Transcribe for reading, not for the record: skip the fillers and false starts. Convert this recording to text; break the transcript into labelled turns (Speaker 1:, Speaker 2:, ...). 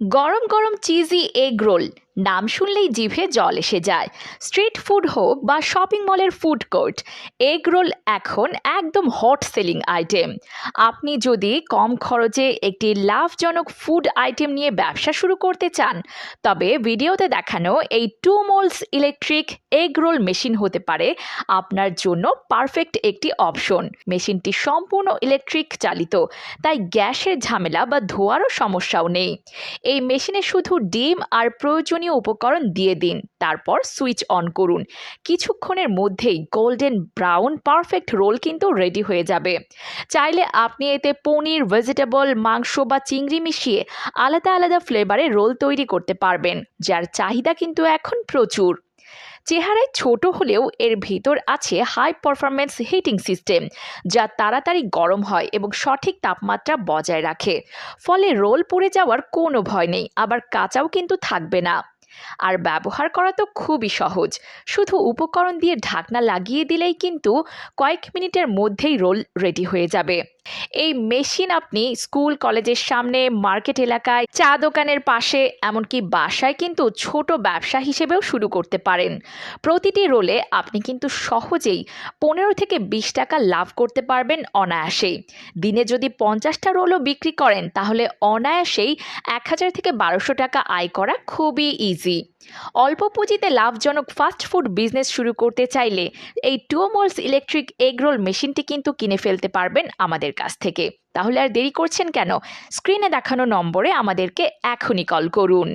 Speaker 1: গরম গরম cheesy egg roll নাম শুনলেই জিভে জল এসে যায়। স্ট্রিট ফুড হোক বা শপিং মলের ফুড কোর্ট, এগ রোল এখন একদম হট সেলিং আইটেম। আপনি যদি কম খরচে একটি লাভজনক ফুড আইটেম নিয়ে ব্যবসা শুরু করতে চান, তবে ভিডিওতে দেখানো এই 2 moles electric egg roll machine হতে পারে আপনার জন্য পারফেক্ট একটি অপশন। মেশিনটি সম্পূর্ণ ইলেকট্রিক চালিত, তাই গ্যাসের ঝামেলা বা ধোয়ারও সমস্যাও নেই। এই মেশিনে শুধু ডিম আর প্রয়োজনীয় উপকরণ দিয়ে দিন, তারপর সুইচ অন করুন। কিছুক্ষণের মধ্যেই গোল্ডেন ব্রাউন পারফেক্ট রোল কিন্তু রেডি হয়ে যাবে। চাইলে আপনি এতে পনির, ভেজিটেবল, মাংস বা চিংড়ি মিশিয়ে আলাদা আলাদা ফ্লেভারে রোল তৈরি করতে পারবেন, যার চাহিদা কিন্তু এখন প্রচুর। চেহারায় ছোট হলেও এর ভিতর আছে হাই পারফরমেন্স হিটিং সিস্টেম, যা তাড়াতাড়ি গরম হয় এবং সঠিক তাপমাত্রা বজায় রাখে। ফলে রোল পুড়ে যাওয়ার কোনো ভয় নেই, আবার কাঁচাও কিন্তু থাকবে না। আর ব্যবহার করা তো খুবই সহজ, শুধু উপকরণ দিয়ে ঢাকনা লাগিয়ে দিলেই কিন্তু কয়েক মিনিটের মধ্যেই রোল রেডি হয়ে যাবে। এই মেশিন আপনি স্কুল, কলেজের সামনে, মার্কেট এলাকায়, চা দোকানের পাশে, এমনকি বাসায় কিন্তু ছোট ব্যবসা হিসেবেও শুরু করতে পারেন। প্রতিটি রোলে আপনি কিন্তু সহজেই 15 থেকে 20 টাকা লাভ করতে পারবেন অনায়াসেই। দিনে যদি 50টা রোলও বিক্রি করেন, তাহলে অনায়াসেই 1000 থেকে 1200 টাকা আয় করা খুবই ইজি। অল্প পুঁজিতে লাভজনক ফাস্ট ফুড বিজনেস শুরু করতে চাইলে এই 2 মোলস ইলেকট্রিক এগ রোল মেশিনটি কিন্তু কিনে ফেলতে পারবেন আমাদের কাছ থেকে। তাহলে আর দেরি করছেন কেন? স্ক্রিনে দেখানো নম্বরে আমাদেরকে এখনই কল করুন।